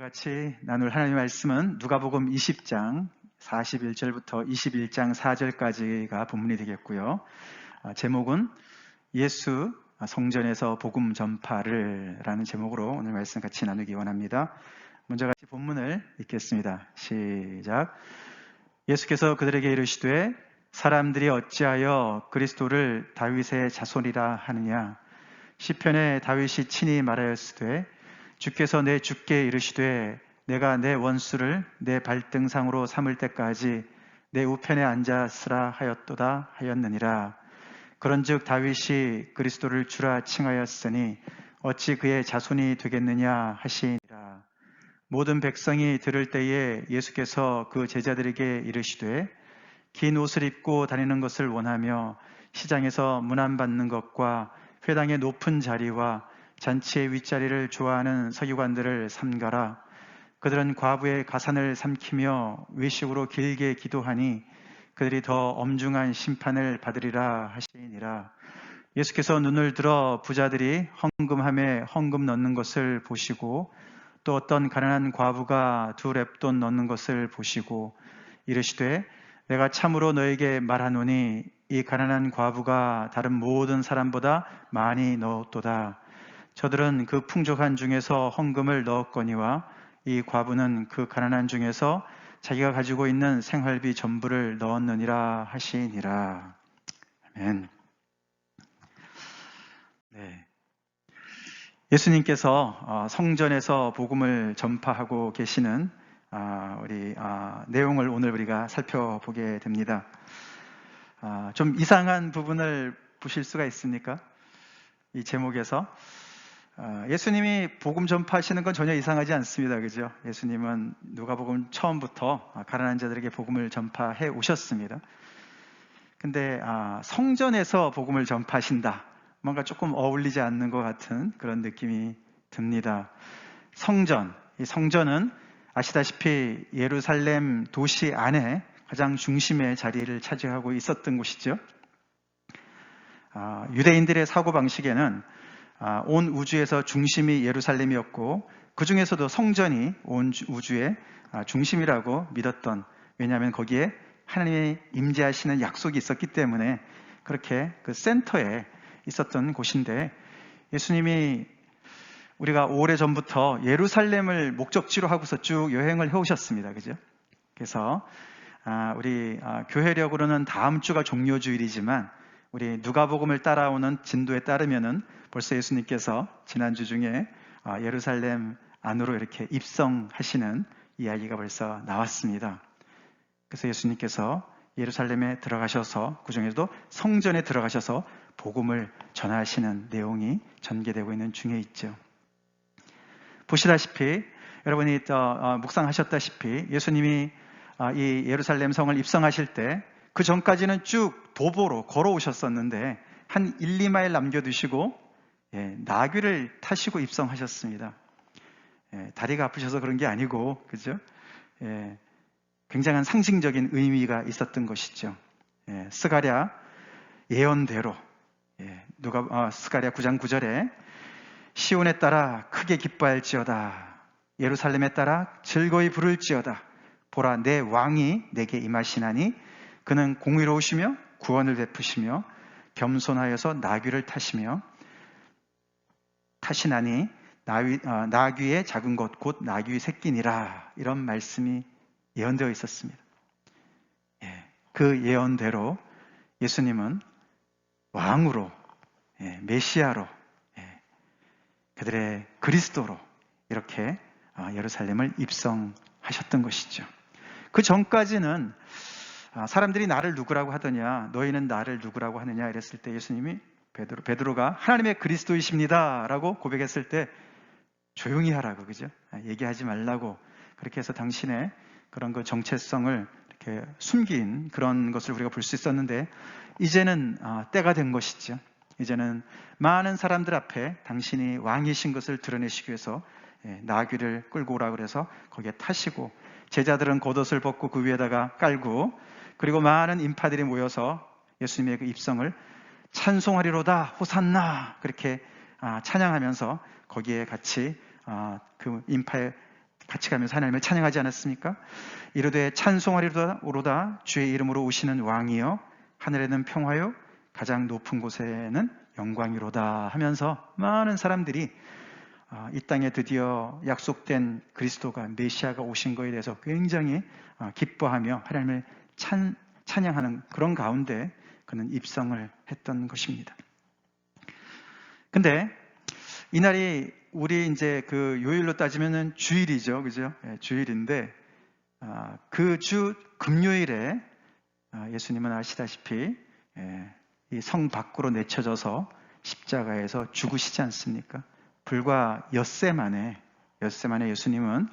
같이 나눌 하나님의 말씀은 누가복음 20장 41절부터 21장 4절까지가 본문이 되겠고요. 제목은 예수 성전에서 복음 전파를 라는 제목으로 오늘 말씀 같이 나누기 원합니다. 먼저 같이 본문을 읽겠습니다. 시작. 예수께서 그들에게 이르시되 사람들이 어찌하여 그리스도를 다윗의 자손이라 하느냐. 시편에 다윗이 친히 말하였으되 주께서 내 주께 이르시되 내가 내 원수를 내 발등상으로 삼을 때까지 내 우편에 앉았으라 하였도다 하였느니라. 그런즉 다윗이 그리스도를 주라 칭하였으니 어찌 그의 자손이 되겠느냐 하시니라. 모든 백성이 들을 때에 예수께서 그 제자들에게 이르시되 긴 옷을 입고 다니는 것을 원하며 시장에서 문안받는 것과 회당의 높은 자리와 잔치의 윗자리를 좋아하는 서기관들을 삼가라. 그들은 과부의 가산을 삼키며 외식으로 길게 기도하니 그들이 더 엄중한 심판을 받으리라 하시니라. 예수께서 눈을 들어 부자들이 헌금함에 헌금 넣는 것을 보시고 또 어떤 가난한 과부가 2렙돈 넣는 것을 보시고 이르시되 내가 참으로 너에게 말하노니 이 가난한 과부가 다른 모든 사람보다 많이 넣었도다. 저들은 그 풍족한 중에서 헌금을 넣었거니와 이 과부는 그 가난한 중에서 자기가 가지고 있는 생활비 전부를 넣었느니라 하시니라. 아멘. 네. 예수님께서 성전에서 복음을 전파하고 계시는 내용을 오늘 우리가 살펴보게 됩니다. 좀 이상한 부분을 보실 수가 있습니까? 이 제목에서 예수님이 복음 전파하시는 건 전혀 이상하지 않습니다. 그죠? 예수님은 누가복음 처음부터 가난한 자들에게 복음을 전파해 오셨습니다. 근데 성전에서 복음을 전파하신다. 뭔가 조금 어울리지 않는 것 같은 그런 느낌이 듭니다. 이 성전은 아시다시피 예루살렘 도시 안에 가장 중심의 자리를 차지하고 있었던 곳이죠. 유대인들의 사고방식에는 온 우주에서 중심이 예루살렘이었고 그 중에서도 성전이 온 우주의 중심이라고 믿었던, 왜냐하면 거기에 하나님이 임재하시는 약속이 있었기 때문에 그렇게 그 센터에 있었던 곳인데, 예수님이 우리가 오래전부터 예루살렘을 목적지로 하고서 쭉 여행을 해오셨습니다. 그죠? 그래서 우리 교회력으로는 다음 주가 종료주일이지만 우리 누가복음을 따라오는 진도에 따르면은 벌써 예수님께서 지난주 중에 예루살렘 안으로 이렇게 입성하시는 이야기가 벌써 나왔습니다. 그래서 예수님께서 예루살렘에 들어가셔서 그 중에서도 성전에 들어가셔서 복음을 전하시는 내용이 전개되고 있는 중에 있죠. 보시다시피 여러분이 묵상하셨다시피 예수님이 이 예루살렘 성을 입성하실 때 그 전까지는 쭉 도보로 걸어오셨었는데 한 1, 2마일 남겨두시고 나귀를 타시고 입성하셨습니다. 다리가 아프셔서 그런 게 아니고, 그죠? 굉장한 상징적인 의미가 있었던 것이죠. 스가랴 예언대로 스가랴 9장 9절에 시온에 따라 크게 기뻐할지어다, 예루살렘에 따라 즐거이 부를지어다. 보라, 내 왕이 내게 임하시나니 그는 공의로우시며 구원을 베푸시며 겸손하여서 나귀를 타시나니 나귀의 작은 것 곧 나귀의 새끼니라. 이런 말씀이 예언되어 있었습니다. 그 예언대로 예수님은 왕으로, 메시아로, 그들의 그리스도로 이렇게 예루살렘을 입성하셨던 것이죠. 그 전까지는 사람들이 나를 누구라고 하더냐, 너희는 나를 누구라고 하느냐 이랬을 때 예수님이 베드로가 하나님의 그리스도이십니다 라고 고백했을 때 조용히 하라고, 그죠? 얘기하지 말라고, 그렇게 해서 당신의 그런 그 정체성을 이렇게 숨긴 그런 것을 우리가 볼 수 있었는데, 이제는 때가 된 것이죠. 이제는 많은 사람들 앞에 당신이 왕이신 것을 드러내시기 위해서 나귀를 끌고 오라고 그래서 거기에 타시고, 제자들은 겉옷을 벗고 그 위에다가 깔고, 그리고 많은 인파들이 모여서 예수님의 그 입성을 찬송하리로다 호산나 그렇게 찬양하면서 거기에 같이 그 인파에 같이 가면서 하나님을 찬양하지 않았습니까? 이르되 찬송하리로다 주의 이름으로 오시는 왕이여 하늘에는 평화요 가장 높은 곳에는 영광이로다 하면서 많은 사람들이 이 땅에 드디어 약속된 그리스도가 메시아가 오신 것에 대해서 굉장히 기뻐하며 하나님을 찬양하는 그런 가운데 그는 입성을 했던 것입니다. 근데 이날이 우리 이제 그 요일로 따지면은 주일이죠, 그죠? 주일인데 그 주 금요일에 예수님은 아시다시피 이 성 밖으로 내쳐져서 십자가에서 죽으시지 않습니까? 불과 엿새 만에 예수님은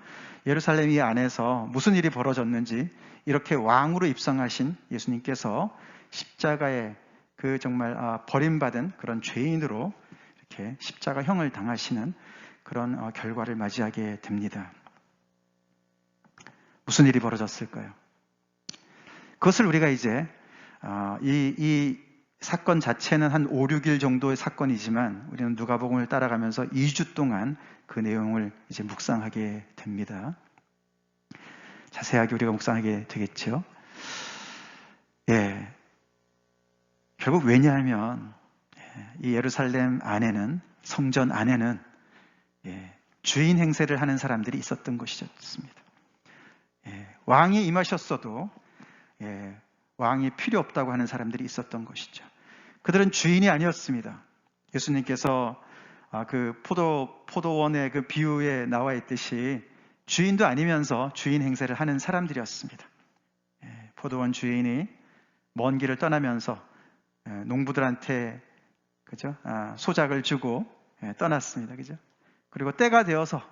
예루살렘 이 안에서 무슨 일이 벌어졌는지 이렇게 왕으로 입성하신 예수님께서 십자가에 그 정말 버림받은 그런 죄인으로 이렇게 십자가형을 당하시는 그런 결과를 맞이하게 됩니다. 무슨 일이 벌어졌을까요? 그것을 우리가 이제 이 사건 자체는 한 5, 6일 정도의 사건이지만 우리는 누가복음을 따라가면서 2주 동안 그 내용을 이제 묵상하게 됩니다. 자세하게 우리가 묵상하게 되겠죠. 결국 왜냐하면 이 예루살렘 안에는 성전 안에는 주인 행세를 하는 사람들이 있었던 것이었습니다. 왕이 임하셨어도 왕이 필요 없다고 하는 사람들이 있었던 것이죠. 그들은 주인이 아니었습니다. 예수님께서 그 포도원의 그 비유에 나와 있듯이 주인도 아니면서 주인 행세를 하는 사람들이었습니다. 포도원 주인이 먼 길을 떠나면서 농부들한테 그죠? 소작을 주고 떠났습니다. 그죠? 그리고 때가 되어서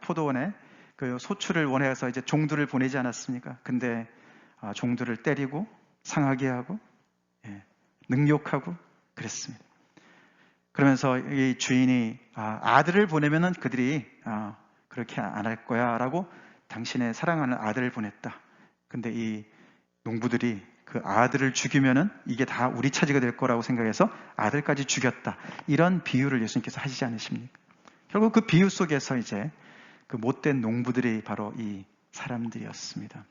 포도원에 그 소출을 원해서 이제 종들을 보내지 않았습니까? 근데 종들을 때리고 상하게 하고 능욕하고 그랬습니다. 그러면서 이 주인이 아들을 보내면은 그들이 그렇게 안 할 거야 라고 당신의 사랑하는 아들을 보냈다. 근데 이 농부들이 그 아들을 죽이면은 이게 다 우리 차지가 될 거라고 생각해서 아들까지 죽였다. 이런 비유를 예수님께서 하시지 않으십니까? 결국 그 비유 속에서 이제 그 못된 농부들이 바로 이 사람들이었습니다.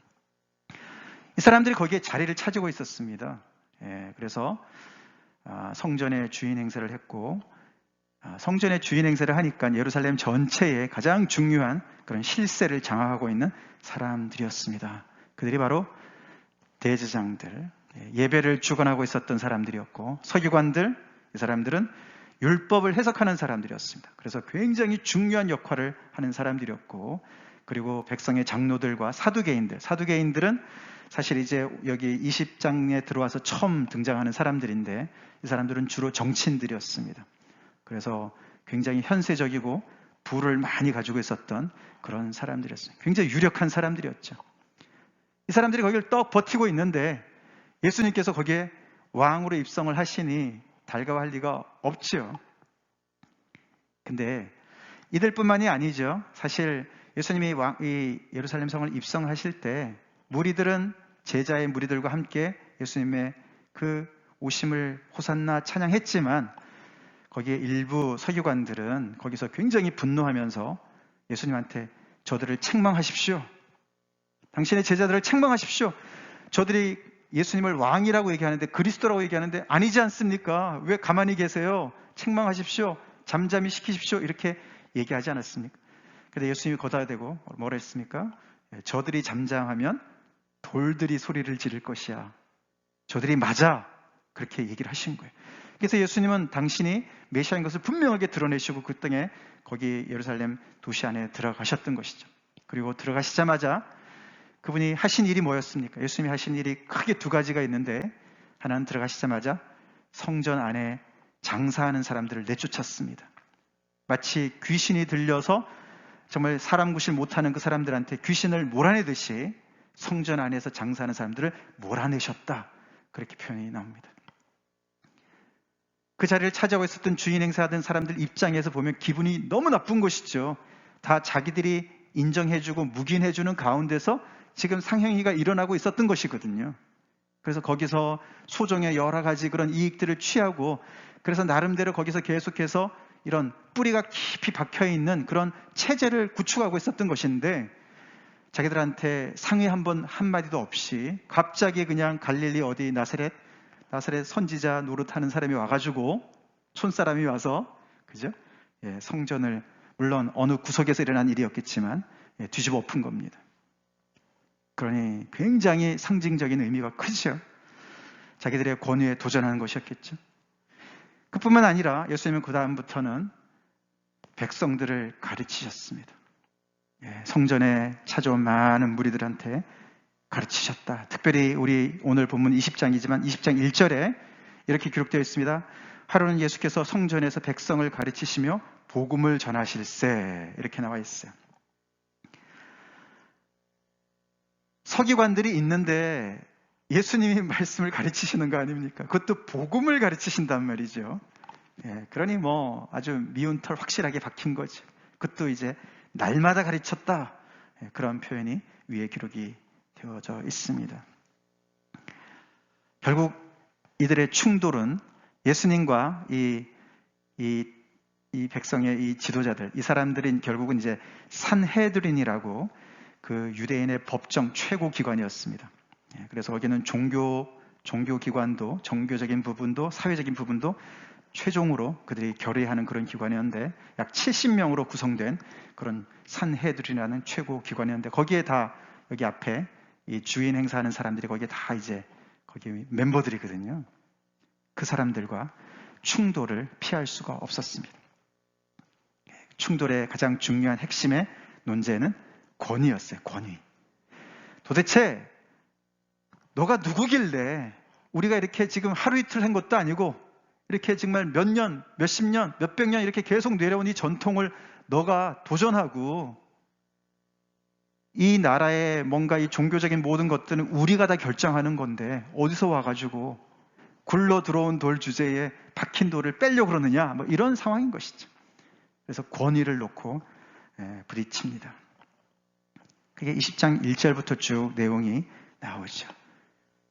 이 사람들이 거기에 자리를 차지고 있었습니다. 그래서 성전의 주인 행세를 했고 성전의 주인 행세를 하니까 예루살렘 전체에 가장 중요한 그런 실세를 장악하고 있는 사람들이었습니다. 그들이 바로 대제사장들, 예배를 주관하고 있었던 사람들이었고 서기관들, 이 사람들은 율법을 해석하는 사람들이었습니다. 그래서 굉장히 중요한 역할을 하는 사람들이었고 그리고 백성의 장로들과 사두개인들은 사실 이제 여기 20장에 들어와서 처음 등장하는 사람들인데 이 사람들은 주로 정치인들이었습니다. 그래서 굉장히 현세적이고 부를 많이 가지고 있었던 그런 사람들이었어요. 굉장히 유력한 사람들이었죠. 이 사람들이 거기를 떡 버티고 있는데 예수님께서 거기에 왕으로 입성을 하시니 달가워할 리가 없지요. 근데 이들뿐만이 아니죠. 사실 예수님이 이 예루살렘 성을 입성하실 때 제자의 무리들과 함께 예수님의 그 오심을 호산나 찬양했지만 거기에 일부 서기관들은 거기서 굉장히 분노하면서 예수님한테 저들을 책망하십시오. 당신의 제자들을 책망하십시오. 저들이 예수님을 왕이라고 얘기하는데 그리스도라고 얘기하는데 아니지 않습니까? 왜 가만히 계세요? 책망하십시오. 잠잠히 시키십시오. 이렇게 얘기하지 않았습니까? 그런데 예수님이 거다대고 뭐라 했습니까? 저들이 잠잠하면 돌들이 소리를 지를 것이야. 저들이 맞아. 그렇게 얘기를 하신 거예요. 그래서 예수님은 당신이 메시아인 것을 분명하게 드러내시고 그 땅에 거기 예루살렘 도시 안에 들어가셨던 것이죠. 그리고 들어가시자마자 그분이 하신 일이 뭐였습니까? 예수님이 하신 일이 크게 두 가지가 있는데 하나는 들어가시자마자 성전 안에 장사하는 사람들을 내쫓았습니다. 마치 귀신이 들려서 정말 사람 구실 못하는 그 사람들한테 귀신을 몰아내듯이 성전 안에서 장사하는 사람들을 몰아내셨다. 그렇게 표현이 나옵니다. 그 자리를 차지하고 있었던 주인 행세하던 사람들 입장에서 보면 기분이 너무 나쁜 것이죠. 다 자기들이 인정해주고 묵인해주는 가운데서 지금 상행위가 일어나고 있었던 것이거든요. 그래서 거기서 소정의 여러 가지 그런 이익들을 취하고 그래서 나름대로 거기서 계속해서 이런 뿌리가 깊이 박혀있는 그런 체제를 구축하고 있었던 것인데 자기들한테 상의 한마디도 없이 갑자기 그냥 갈릴리 어디 나사렛 선지자 노릇하는 사람이 와가지고, 촌사람이 와서, 그죠? 예, 성전을, 물론 어느 구석에서 일어난 일이었겠지만, 예, 뒤집어 엎은 겁니다. 그러니 굉장히 상징적인 의미가 크죠. 자기들의 권위에 도전하는 것이었겠죠. 그뿐만 아니라 예수님은 그 다음부터는 백성들을 가르치셨습니다. 예, 성전에 찾아온 많은 무리들한테 가르치셨다. 특별히 우리 오늘 본문 20장이지만 20장 1절에 이렇게 기록되어 있습니다. 하루는 예수께서 성전에서 백성을 가르치시며 복음을 전하실세, 이렇게 나와 있어요. 서기관들이 있는데 예수님이 말씀을 가르치시는 거 아닙니까? 그것도 복음을 가르치신단 말이죠. 예, 그러니 뭐 아주 미운 털 확실하게 박힌 거죠. 그것도 이제 날마다 가르쳤다. 예, 그런 표현이 위에 기록이 되어져 있습니다. 결국 이들의 충돌은 예수님과 이 백성의 이 지도자들, 이 사람들은 결국은 이제 산헤드린이라고 그 유대인의 법정 최고 기관이었습니다. 예, 그래서 거기는 종교 기관도, 종교적인 부분도, 사회적인 부분도 최종으로 그들이 결의하는 그런 기관이었는데, 약 70명으로 구성된 그런 산헤드린이라는 최고 기관이었는데, 거기에 다 여기 앞에 이 주인 행사하는 사람들이 거기에 다 이제 거기 멤버들이거든요. 그 사람들과 충돌을 피할 수가 없었습니다. 충돌의 가장 중요한 핵심의 논제는 권위였어요. 권위. 도대체 너가 누구길래 우리가 이렇게 지금 하루 이틀 한 것도 아니고 이렇게 정말 몇 년, 몇십 년, 몇백 년 이렇게 계속 내려온 이 전통을 너가 도전하고, 이 나라의 뭔가 이 종교적인 모든 것들은 우리가 다 결정하는 건데 어디서 와가지고 굴러 들어온 돌 주제에 박힌 돌을 빼려고 그러느냐, 뭐 이런 상황인 것이죠. 그래서 권위를 놓고 부딪힙니다. 그게 20장 1절부터 쭉 내용이 나오죠.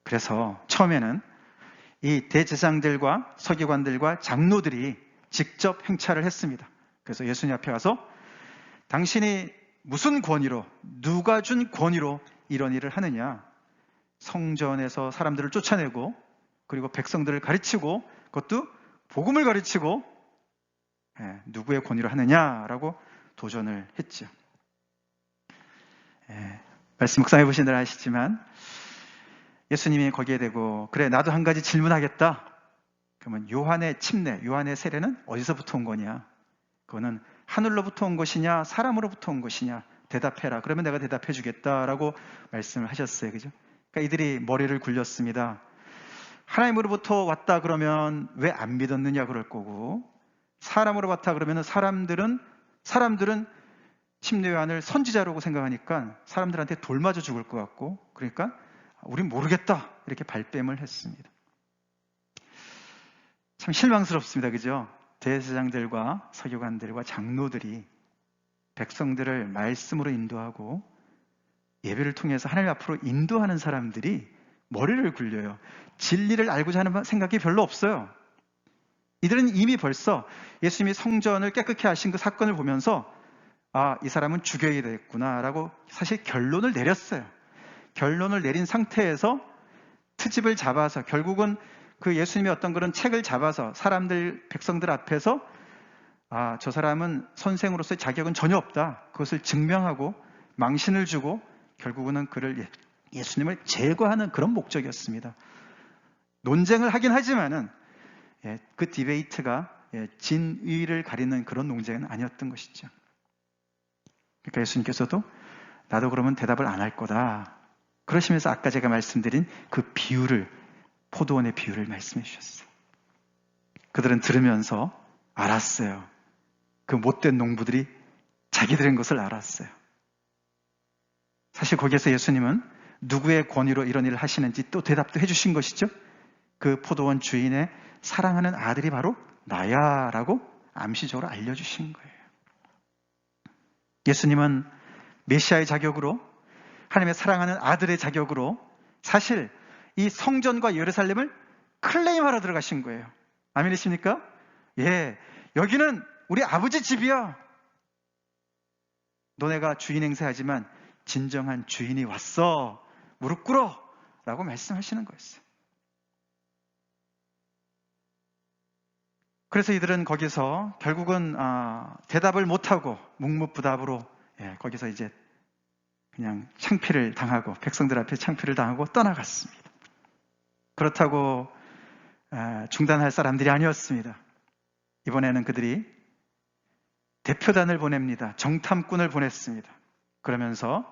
그래서 처음에는 이 대제사장들과 서기관들과 장로들이 직접 행차를 했습니다. 그래서 예수님 앞에 가서 당신이 무슨 권위로, 누가 준 권위로 이런 일을 하느냐? 성전에서 사람들을 쫓아내고, 그리고 백성들을 가르치고, 그것도 복음을 가르치고, 누구의 권위로 하느냐라고 도전을 했죠. 말씀 묵상해 보신 대로 아시지만 예수님이 거기에 대고, 그래 나도 한 가지 질문하겠다. 그러면 요한의 침례, 요한의 세례는 어디서부터 온 거냐? 그거는 하늘로부터 온 것이냐, 사람으로부터 온 것이냐? 대답해라. 그러면 내가 대답해 주겠다라고 말씀을 하셨어요. 그죠? 그러니까 이들이 머리를 굴렸습니다. 하나님으로부터 왔다 그러면 왜 안 믿었느냐 그럴 거고, 사람으로 왔다 그러면 사람들은 침례 요한을 선지자라고 생각하니까 사람들한테 돌 맞아 죽을 것 같고, 그러니까 우린 모르겠다 이렇게 발뺌을 했습니다. 참 실망스럽습니다. 그죠? 대제사장들과 서기관들과 장로들이 백성들을 말씀으로 인도하고 예배를 통해서 하나님 앞으로 인도하는 사람들이 머리를 굴려요. 진리를 알고자 하는 생각이 별로 없어요. 이들은 이미 벌써 예수님이 성전을 깨끗게 하신 그 사건을 보면서 이 사람은 죽여야 되겠구나라고 사실 결론을 내렸어요. 결론을 내린 상태에서 트집을 잡아서 결국은 그 예수님의 어떤 그런 책을 잡아서 백성들 앞에서 저 사람은 선생으로서의 자격은 전혀 없다. 그것을 증명하고 망신을 주고 결국은 그를 예수님을 제거하는 그런 목적이었습니다. 논쟁을 하긴 하지만은 그 디베이트가 진위를 가리는 그런 논쟁은 아니었던 것이죠. 그러니까 예수님께서도 나도 그러면 대답을 안 할 거다. 그러시면서 아까 제가 말씀드린 그 비유를, 포도원의 비유를 말씀해 주셨어요. 그들은 들으면서 알았어요. 그 못된 농부들이 자기들인 것을 알았어요. 사실 거기에서 예수님은 누구의 권위로 이런 일을 하시는지 또 대답도 해주신 것이죠. 그 포도원 주인의 사랑하는 아들이 바로 나야 라고 암시적으로 알려주신 거예요. 예수님은 메시아의 자격으로, 하나님의 사랑하는 아들의 자격으로 사실 이 성전과 예루살렘을 클레임하러 들어가신 거예요. 아멘이십니까? 예, 여기는 우리 아버지 집이야. 너네가 주인 행세하지만 진정한 주인이 왔어. 무릎 꿇어. 라고 말씀하시는 거였어요. 그래서 이들은 거기서 결국은 대답을 못하고 묵묵부답으로 거기서 이제 그냥 창피를 당하고 백성들 앞에 창피를 당하고 떠나갔습니다. 그렇다고 중단할 사람들이 아니었습니다. 이번에는 그들이 대표단을 보냅니다. 정탐꾼을 보냈습니다. 그러면서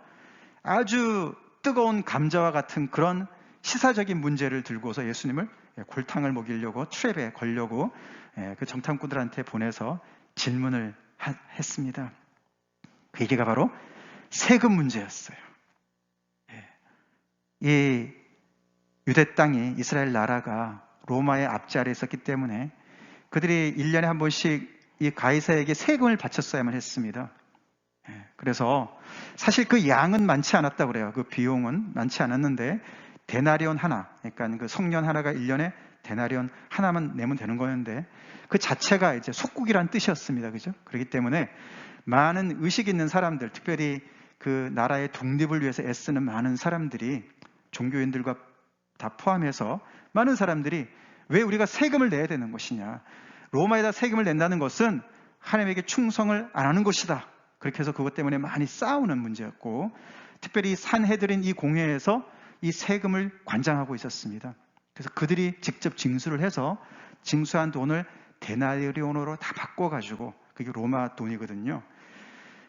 아주 뜨거운 감자와 같은 그런 시사적인 문제를 들고서 예수님을 골탕을 먹이려고 트랩에 걸려고 그 정탐꾼들한테 보내서 질문을 했습니다. 그 얘기가 바로 세금 문제였어요. 이 유대 땅이, 이스라엘 나라가 로마의 압제 아래에 있었기 때문에 그들이 1년에 한 번씩 이 가이사에게 세금을 바쳤어야만 했습니다. 그래서 사실 그 양은 많지 않았다고 그래요. 그 비용은 많지 않았는데 데나리온 하나, 그러니까 그 성년 하나가 1년에 데나리온 하나만 내면 되는 거였는데 그 자체가 이제 속국이란 뜻이었습니다. 그죠? 그렇기 때문에 많은 의식 있는 사람들, 특별히 그 나라의 독립을 위해서 애쓰는 많은 사람들이, 종교인들과 다 포함해서 많은 사람들이 왜 우리가 세금을 내야 되는 것이냐, 로마에다 세금을 낸다는 것은 하나님에게 충성을 안 하는 것이다. 그렇게 해서 그것 때문에 많이 싸우는 문제였고, 특별히 산헤드린 이 공회에서 이 세금을 관장하고 있었습니다. 그래서 그들이 직접 징수를 해서 징수한 돈을 데나리온으로 다 바꿔가지고, 그게 로마 돈이거든요.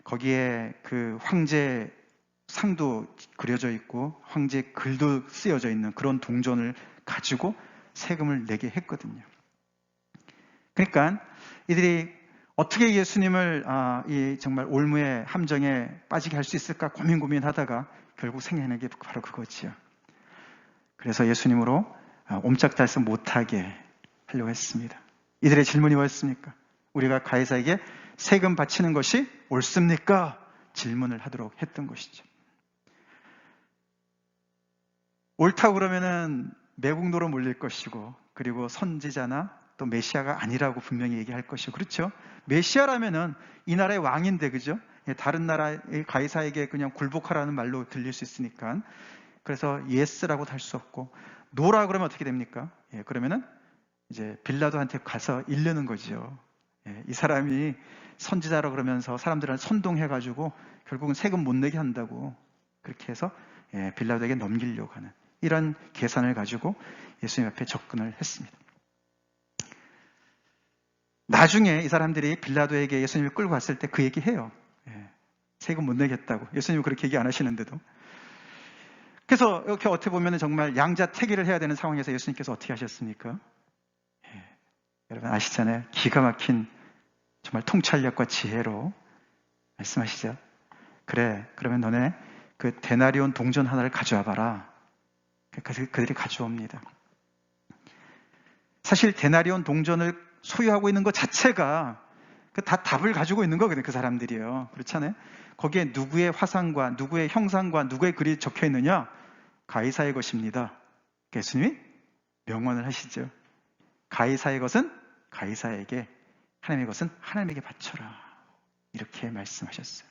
거기에 그 황제 상도 그려져 있고 황제 글도 쓰여져 있는 그런 동전을 가지고 세금을 내게 했거든요. 그러니까 이들이 어떻게 예수님을 이 정말 올무의 함정에 빠지게 할 수 있을까 고민하다가 결국 생겨낸 게 바로 그거지요. 그래서 예수님으로 옴짝달싹 못하게 하려고 했습니다. 이들의 질문이 뭐였습니까? 우리가 가이사에게 세금 바치는 것이 옳습니까? 질문을 하도록 했던 것이죠. 옳다고 그러면은 매국노로 몰릴 것이고, 그리고 선지자나 또 메시아가 아니라고 분명히 얘기할 것이고, 그렇죠? 메시아라면은 이 나라의 왕인데, 그죠? 다른 나라의 가이사에게 그냥 굴복하라는 말로 들릴 수 있으니까, 그래서 예스라고도 할 수 없고, 노라 그러면 어떻게 됩니까? 그러면은 이제 빌라도한테 가서 일르는 거죠. 이 사람이 선지자라 그러면서 사람들한테 선동해가지고 결국은 세금 못 내게 한다고, 그렇게 해서 빌라도에게 넘기려고 하는 이런 계산을 가지고 예수님 앞에 접근을 했습니다. 나중에 이 사람들이 빌라도에게 예수님을 끌고 갔을 때 그 얘기해요. 세금 못 내겠다고. 예수님은 그렇게 얘기 안 하시는데도. 그래서 이렇게 어떻게 보면 정말 양자택일을 해야 되는 상황에서 예수님께서 어떻게 하셨습니까? 여러분 아시잖아요. 기가 막힌 정말 통찰력과 지혜로 말씀하시죠. 그래, 그러면 너네 그 데나리온 동전 하나를 가져와 봐라. 그래서 그들이 가져옵니다. 사실 데나리온 동전을 소유하고 있는 것 자체가 다 답을 가지고 있는 거거든요. 그 사람들이요. 그렇잖아요. 거기에 누구의 화상과 누구의 형상과 누구의 글이 적혀 있느냐? 가이사의 것입니다. 예수님이 명언을 하시죠. 가이사의 것은 가이사에게, 하나님의 것은 하나님에게 바쳐라. 이렇게 말씀하셨어요.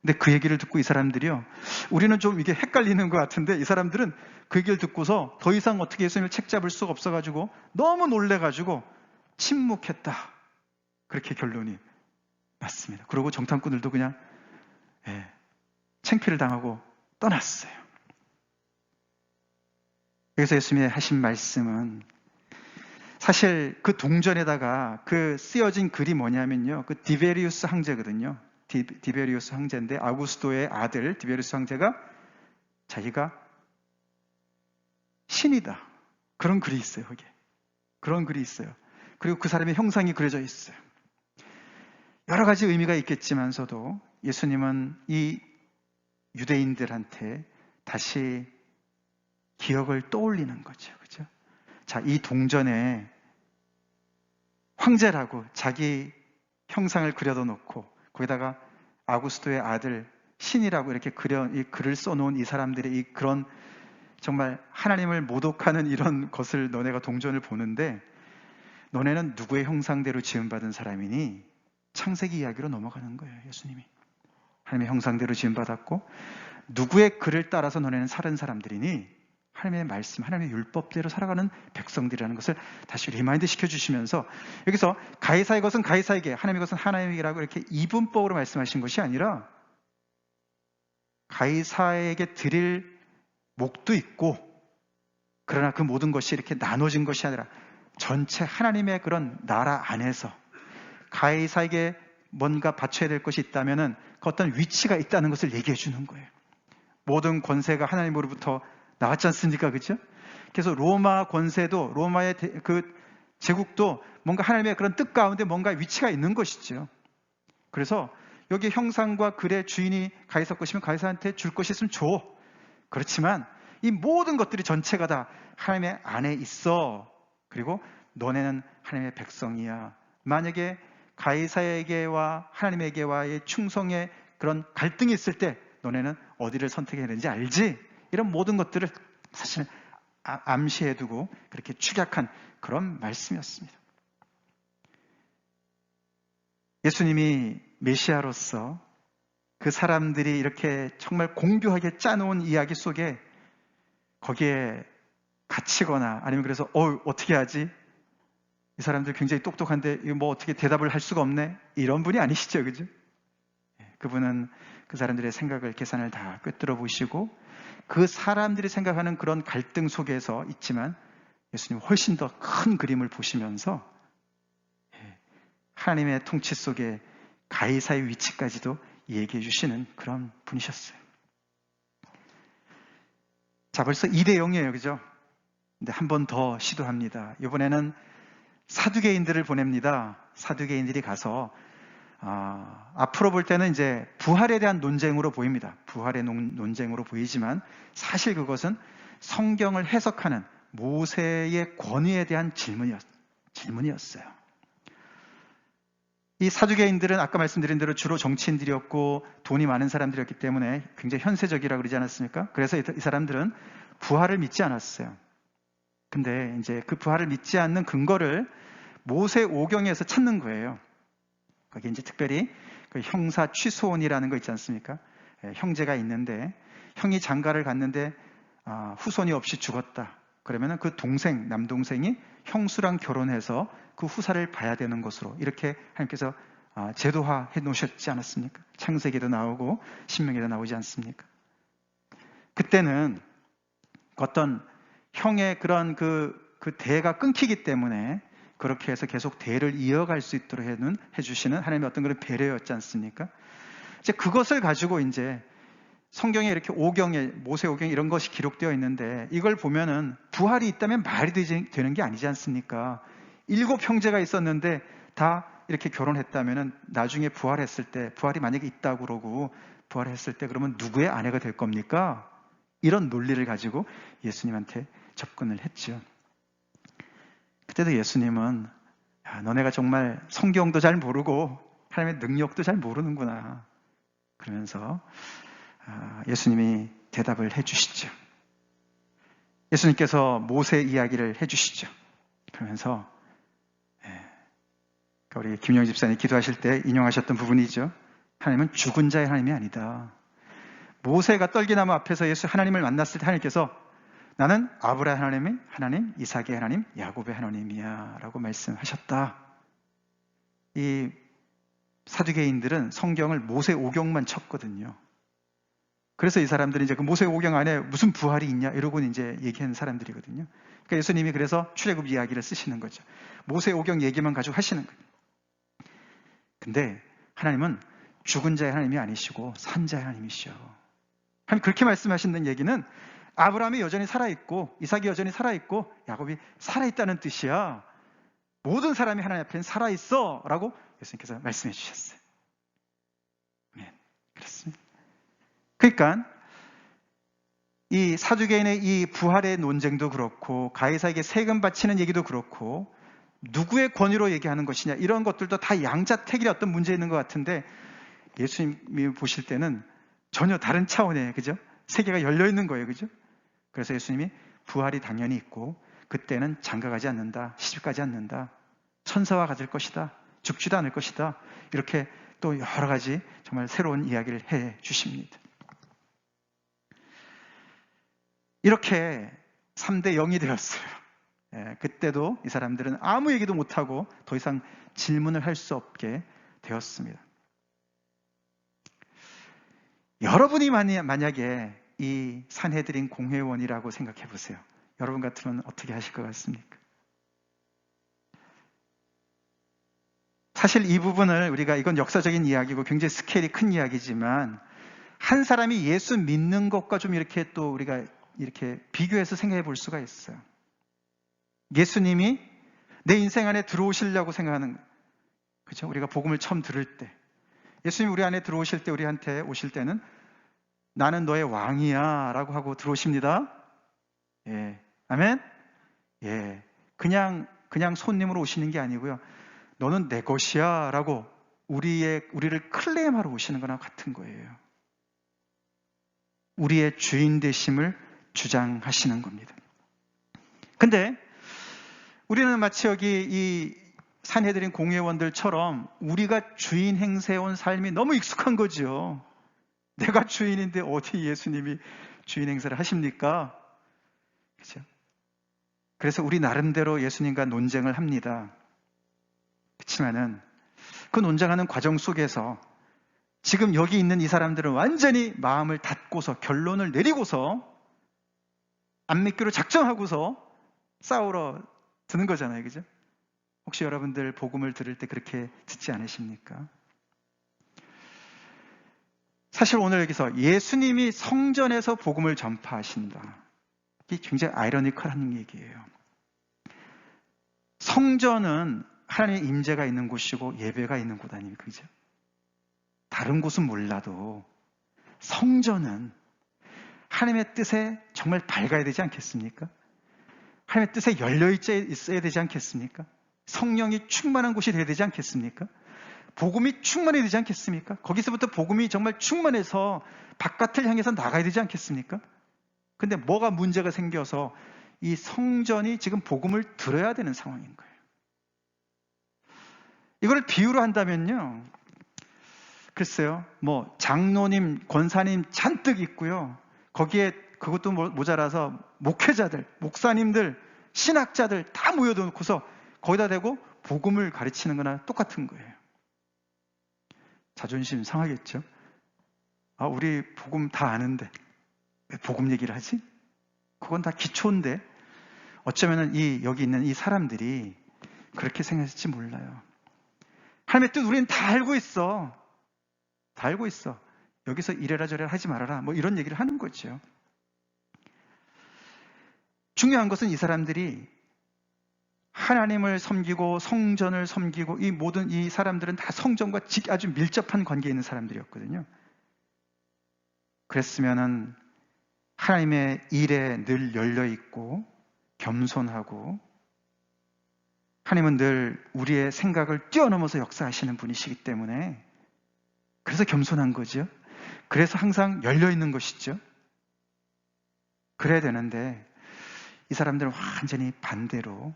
근데 그 얘기를 듣고 이 사람들이요, 우리는 좀 이게 헷갈리는 것 같은데 이 사람들은 그 얘기를 듣고서 더 이상 어떻게 예수님을 책잡을 수가 없어가지고 너무 놀래가지고 침묵했다. 그렇게 결론이 났습니다. 그리고 정탐꾼들도 그냥 창피를 당하고 떠났어요. 여기서 예수님이 하신 말씀은 사실 그 동전에다가 그 쓰여진 글이 뭐냐면요, 그 디베리우스 황제거든요. 디베리우스 황제인데, 아구스도의 아들 디베리우스 황제가 자기가 신이다, 그런 글이 있어요. 거기에 그런 글이 있어요. 그리고 그 사람의 형상이 그려져 있어요. 여러 가지 의미가 있겠지만서도 예수님은 이 유대인들한테 다시 기억을 떠올리는 거죠. 그죠? 자, 이 동전에 황제라고 자기 형상을 그려다 놓고 거기다가 아구스도의 아들 신이라고 이렇게 이 글을 써놓은 이 사람들의 이 그런 정말 하나님을 모독하는 이런 것을 너네가 동전을 보는데, 너네는 누구의 형상대로 지음받은 사람이니? 창세기 이야기로 넘어가는 거예요, 예수님이. 하나님의 형상대로 지음받았고 누구의 글을 따라서 너네는 살은 사람들이니 하나님의 말씀, 하나님의 율법대로 살아가는 백성들이라는 것을 다시 리마인드 시켜주시면서 여기서 가이사의 것은 가이사에게, 하나님의 것은 하나님에게라고 이렇게 이분법으로 말씀하신 것이 아니라 가이사에게 드릴 목도 있고 그러나 그 모든 것이 이렇게 나눠진 것이 아니라 전체 하나님의 그런 나라 안에서 가이사에게 뭔가 바쳐야 될 것이 있다면 그 어떤 위치가 있다는 것을 얘기해 주는 거예요. 모든 권세가 하나님으로부터 나왔지 않습니까? 그죠? 그래서 로마 권세도, 로마의 그 제국도 뭔가 하나님의 그런 뜻 가운데 뭔가 위치가 있는 것이죠. 그래서 여기 형상과 글의 주인이 가이사 것이면 가이사한테 줄 것이 있으면 줘. 그렇지만 이 모든 것들이 전체가 다 하나님의 안에 있어. 그리고 너네는 하나님의 백성이야. 만약에 가이사에게와 하나님에게와의 충성의 그런 갈등이 있을 때 너네는 어디를 선택해야 되는지 알지? 이런 모든 것들을 사실 암시해두고 그렇게 축약한 그런 말씀이었습니다. 예수님이 메시아로서 그 사람들이 이렇게 정말 공교하게 짜놓은 이야기 속에 거기에 갇히거나 아니면 그래서 어떻게 하지? 이 사람들 굉장히 똑똑한데 이거 뭐 어떻게 대답을 할 수가 없네? 이런 분이 아니시죠, 그죠? 그분은 그 사람들의 생각을, 계산을 다 꿰뚫어 보시고 그 사람들이 생각하는 그런 갈등 속에서 있지만 예수님 훨씬 더 큰 그림을 보시면서 하나님의 통치 속에 가이사의 위치까지도 얘기해 주시는 그런 분이셨어요. 자, 벌써 2대 0이에요, 그죠? 근데 한 번 더 시도합니다. 이번에는 사두개인들을 보냅니다. 사두개인들이 가서 앞으로 볼 때는 이제 부활에 대한 논쟁으로 보입니다. 부활의 논쟁으로 보이지만 사실 그것은 성경을 해석하는 모세의 권위에 대한 질문이었어요. 이 사두개인들은 아까 말씀드린 대로 주로 정치인들이었고 돈이 많은 사람들이었기 때문에 굉장히 현세적이라고 그러지 않았습니까? 그래서 이 사람들은 부활을 믿지 않았어요. 근데 이제 그 부활을 믿지 않는 근거를 모세 오경에서 찾는 거예요. 거기 이제 특별히 그 형사 취소원이라는 거 있지 않습니까? 형제가 있는데 형이 장가를 갔는데 후손이 없이 죽었다. 그러면은 그 동생, 남동생이 형수랑 결혼해서 그 후사를 봐야 되는 것으로 이렇게 하나님께서 제도화해 놓으셨지 않았습니까? 창세기도 나오고 신명기도 나오지 않습니까? 그때는 어떤 형의 그런 그 대가 끊기기 때문에 그렇게 해서 계속 대를 이어갈 수 있도록 해주시는 하나님의 어떤 그런 배려였지 않습니까? 이제 그것을 가지고 이제 성경에 이렇게 오경에, 모세 오경 이런 것이 기록되어 있는데 이걸 보면은 부활이 있다면 말이 되는 게 아니지 않습니까? 7 형제가 있었는데 다 이렇게 결혼했다면은 나중에 부활했을 때, 부활이 만약에 있다고 그러고 부활했을 때 그러면 누구의 아내가 될 겁니까? 이런 논리를 가지고 예수님한테 접근을 했죠. 그때도 예수님은 너네가 정말 성경도 잘 모르고 하나님의 능력도 잘 모르는구나 그러면서 예수님이 대답을 해주시죠. 예수님께서 모세 이야기를 해주시죠. 그러면서 우리 김영희 집사님이 기도하실 때 인용하셨던 부분이죠. 하나님은 죽은 자의 하나님이 아니다. 모세가 떨기나무 앞에서 하나님을 만났을 때 하나님께서 나는 아브라함의 하나님, 이삭의 하나님, 야곱의 하나님이야 라고 말씀하셨다. 이 사두개인들은 성경을 모세 오경만 쳤거든요. 그래서 이 사람들이 이제 그 모세 오경 안에 무슨 부활이 있냐 이러고 이제 얘기하는 사람들이거든요. 그러니까 예수님이 그래서 출애굽 이야기를 쓰시는 거죠. 모세 오경 얘기만 가지고 하시는 거예요. 근데 하나님은 죽은 자의 하나님이 아니시고 산 자의 하나님이시죠. 하나님 그렇게 말씀하시는 얘기는 아브라함이 여전히 살아있고 이삭이 여전히 살아있고 야곱이 살아있다는 뜻이야. 모든 사람이 하나님 앞에는 살아있어 라고 예수님께서 말씀해 주셨어요. 네, 그렇습니다. 그러니까 이 사두개인의 이 부활의 논쟁도 그렇고 가이사에게 세금 바치는 얘기도 그렇고 누구의 권위로 얘기하는 것이냐 이런 것들도 다 양자택일의 어떤 문제 있는 것 같은데 예수님이 보실 때는 전혀 다른 차원의 그죠? 세계가 열려 있는 거예요, 그죠? 그래서 예수님이 부활이 당연히 있고 그때는 장가가지 않는다, 시집가지 않는다, 천사와 같을 것이다, 죽지도 않을 것이다 이렇게 또 여러 가지 정말 새로운 이야기를 해 주십니다. 이렇게 3대 0이 되었어요. 그때도 이 사람들은 아무 얘기도 못하고 더 이상 질문을 할 수 없게 되었습니다. 여러분이 만약에 이 산헤드린 공회원이라고 생각해 보세요. 여러분 같으면 어떻게 하실 것 같습니까? 사실 이 부분을 우리가, 이건 역사적인 이야기고 굉장히 스케일이 큰 이야기지만, 한 사람이 예수 믿는 것과 좀 이렇게 또 우리가 이렇게 비교해서 생각해 볼 수가 있어요. 예수님이 내 인생 안에 들어오시려고 생각하는, 그렇죠? 우리가 복음을 처음 들을 때, 예수님 우리 안에 들어오실 때, 우리한테 오실 때는 나는 너의 왕이야 라고 하고 들어오십니다. 예. 아멘? 예. 그냥 손님으로 오시는 게 아니고요. 너는 내 것이야 라고 우리를 클레임하러 오시는 거나 같은 거예요. 우리의 주인 되심을 주장하시는 겁니다. 근데 우리는 마치 여기 이 산헤드린 공회원들처럼 우리가 주인 행세해온 삶이 너무 익숙한 거죠. 내가 주인인데 어디 예수님이 주인 행세를 하십니까? 그렇죠? 그래서 우리 나름대로 예수님과 논쟁을 합니다. 그렇지만은 그 논쟁하는 과정 속에서 지금 여기 있는 이 사람들은 완전히 마음을 닫고서 결론을 내리고서 안 믿기로 작정하고서 싸우러 드는 거잖아요. 그죠? 혹시 여러분들 복음을 들을 때 그렇게 듣지 않으십니까? 사실 오늘 여기서 예수님이 성전에서 복음을 전파하신다. 이게 굉장히 아이러니컬한 얘기예요. 성전은 하나님의 임재가 있는 곳이고 예배가 있는 곳 아닙니까? 그죠? 다른 곳은 몰라도 성전은 하나님의 뜻에 정말 밝아야 되지 않겠습니까? 하나님의 뜻에 열려 있어야 되지 않겠습니까? 성령이 충만한 곳이 되어야 되지 않겠습니까? 복음이 충만해야 되지 않겠습니까? 거기서부터 복음이 정말 충만해서 바깥을 향해서 나가야 되지 않겠습니까? 근데 뭐가 문제가 생겨서 이 성전이 지금 복음을 들어야 되는 상황인 거예요. 이걸 비유로 한다면요, 글쎄요, 뭐 장로님, 권사님 잔뜩 있고요, 거기에 그것도 모자라서 목회자들, 목사님들, 신학자들 다 모여놓고서 거기다 대고 복음을 가르치는 거나 똑같은 거예요. 자존심 상하겠죠? 아, 우리 복음 다 아는데 왜 복음 얘기를 하지? 그건 다 기초인데 어쩌면은 여기 있는 이 사람들이 그렇게 생각했을지 몰라요. 하나님의 뜻 우리는 다 알고 있어. 다 알고 있어. 여기서 이래라 저래라 하지 말아라. 뭐 이런 얘기를 하는 거죠. 중요한 것은 이 사람들이 하나님을 섬기고 성전을 섬기고 이 모든 이 사람들은 다 성전과 아주 밀접한 관계에 있는 사람들이었거든요. 그랬으면은 하나님의 일에 늘 열려 있고 겸손하고, 하나님은 늘 우리의 생각을 뛰어넘어서 역사하시는 분이시기 때문에 그래서 겸손한 거죠. 그래서 항상 열려 있는 것이죠. 그래야 되는데 이 사람들은 완전히 반대로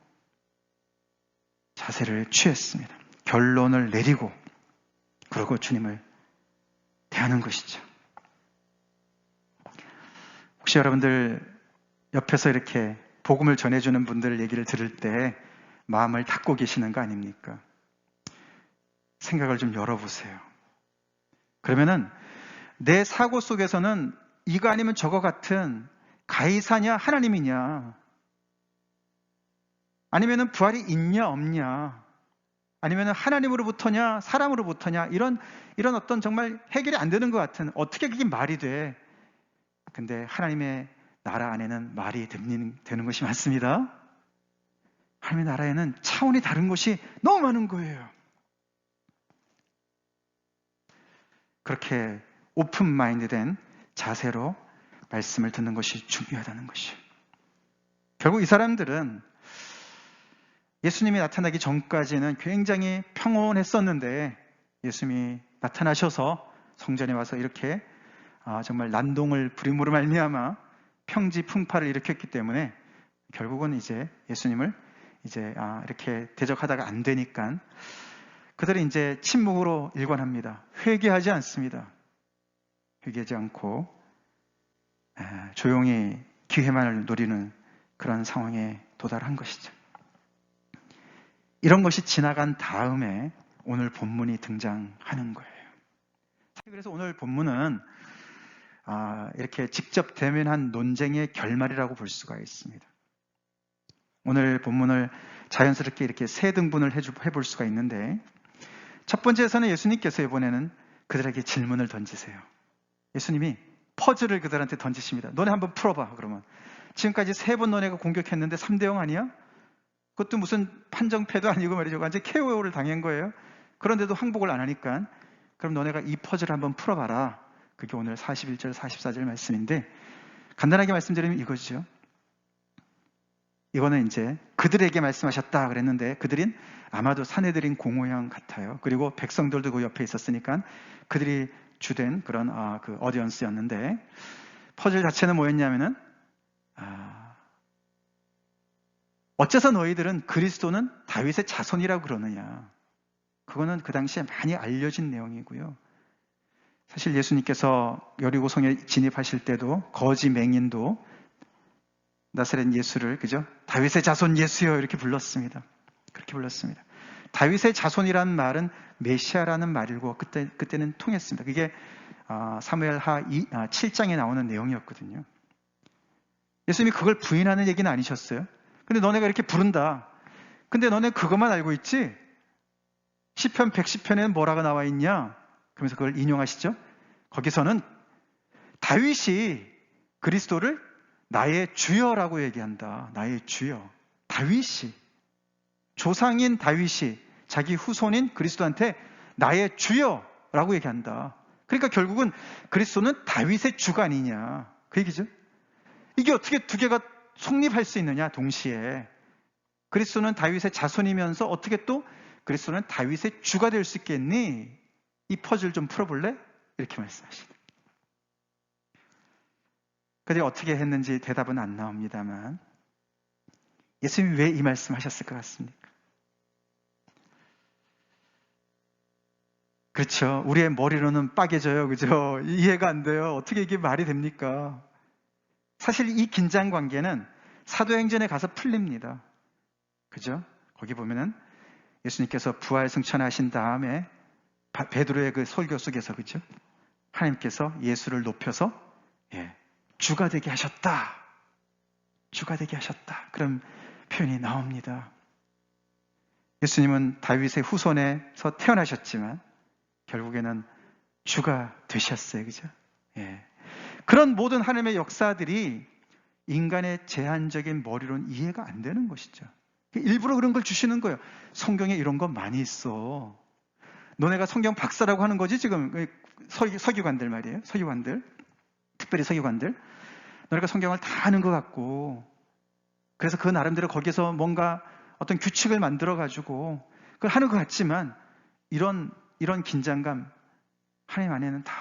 자세를 취했습니다. 결론을 내리고 그러고 주님을 대하는 것이죠. 혹시 여러분들 옆에서 이렇게 복음을 전해주는 분들 얘기를 들을 때 마음을 닫고 계시는 거 아닙니까? 생각을 좀 열어보세요. 그러면은 내 사고 속에서는 이거 아니면 저거 같은 가이사냐 하나님이냐, 아니면은 부활이 있냐 없냐, 아니면은 하나님으로부터냐 사람으로부터냐, 이런 어떤 정말 해결이 안 되는 것 같은, 어떻게 그게 말이 돼? 근데 하나님의 나라 안에는 말이 되는 것이 많습니다. 하나님의 나라에는 차원이 다른 것이 너무 많은 거예요. 그렇게 오픈 마인드된 자세로 말씀을 듣는 것이 중요하다는 것이에요. 결국 이 사람들은 예수님이 나타나기 전까지는 굉장히 평온했었는데 예수님이 나타나셔서 성전에 와서 이렇게 정말 난동을 부림으로 말미암아 평지풍파를 일으켰기 때문에 결국은 이제 예수님을 이제 이렇게 대적하다가 안 되니까 그들은 이제 침묵으로 일관합니다. 회개하지 않습니다. 회개하지 않고 조용히 기회만을 노리는 그런 상황에 도달한 것이죠. 이런 것이 지나간 다음에 오늘 본문이 등장하는 거예요. 그래서 오늘 본문은 이렇게 직접 대면한 논쟁의 결말이라고 볼 수가 있습니다. 오늘 본문을 자연스럽게 이렇게 세 등분을 해볼 수가 있는데, 첫 번째에서는 예수님께서 이번에는 그들에게 질문을 던지세요. 예수님이 퍼즐을 그들한테 던지십니다. 너네 한번 풀어봐. 그러면 지금까지 3번 너네가 공격했는데 3대0 아니야? 그것도 무슨 판정패도 아니고 말이죠. 완전 KO를 당한 거예요. 그런데도 항복을 안 하니까 그럼 너네가 이 퍼즐을 한번 풀어봐라. 그게 오늘 41절, 44절 말씀인데, 간단하게 말씀드리면 이거죠. 이거는 이제 그들에게 말씀하셨다 그랬는데, 그들은 아마도 사내들인 공호형 같아요. 그리고 백성들도 그 옆에 있었으니까 그들이 주된 그런 그 어디언스였는데, 퍼즐 자체는 뭐였냐면은 어째서 너희들은 그리스도는 다윗의 자손이라고 그러느냐. 그거는 그 당시에 많이 알려진 내용이고요. 사실 예수님께서 여리고성에 진입하실 때도 거지 맹인도 나사렛 예수를, 그죠? 다윗의 자손 예수여 이렇게 불렀습니다. 그렇게 불렀습니다. 다윗의 자손이라는 말은 메시아라는 말이고 그때는 통했습니다. 그게 사무엘하 7장에 나오는 내용이었거든요. 예수님이 그걸 부인하는 얘기는 아니셨어요. 근데 너네가 이렇게 부른다. 근데 너네 그것만 알고 있지? 시편 110편에는 뭐라고 나와 있냐? 그러면서 그걸 인용하시죠. 거기서는 다윗이 그리스도를 나의 주여라고 얘기한다. 나의 주여. 다윗이, 조상인 다윗이 자기 후손인 그리스도한테 나의 주여라고 얘기한다. 그러니까 결국은 그리스도는 다윗의 주가 아니냐. 그 얘기죠. 이게 어떻게 두 개가 성립할 수 있느냐, 동시에. 그리스도는 다윗의 자손이면서 어떻게 또 그리스도는 다윗의 주가 될 수 있겠니? 이 퍼즐 좀 풀어볼래? 이렇게 말씀하시다. 그들이 어떻게 했는지 대답은 안 나옵니다만, 예수님이 왜 이 말씀하셨을 것 같습니까? 그렇죠. 우리의 머리로는 빠개져요. 그죠? 이해가 안 돼요. 어떻게 이게 말이 됩니까? 사실 이 긴장 관계는 사도행전에 가서 풀립니다. 그죠? 거기 보면은 예수님께서 부활 승천하신 다음에 베드로의 그 설교 속에서, 그죠? 하나님께서 예수를 높여서 주가 되게 하셨다. 주가 되게 하셨다. 그런 표현이 나옵니다. 예수님은 다윗의 후손에서 태어나셨지만 결국에는 주가 되셨어요. 그죠? 그런 모든 하나님의 역사들이 인간의 제한적인 머리로는 이해가 안 되는 것이죠. 일부러 그런 걸 주시는 거예요. 성경에 이런 거 많이 있어. 너네가 성경 박사라고 하는 거지 지금. 서기관들 말이에요. 서기관들, 특별히 서기관들, 너네가 성경을 다 아는 것 같고, 그래서 그 나름대로 거기서 뭔가 어떤 규칙을 만들어 가지고 그걸 하는 것 같지만, 이런 긴장감 하나님 안에는 다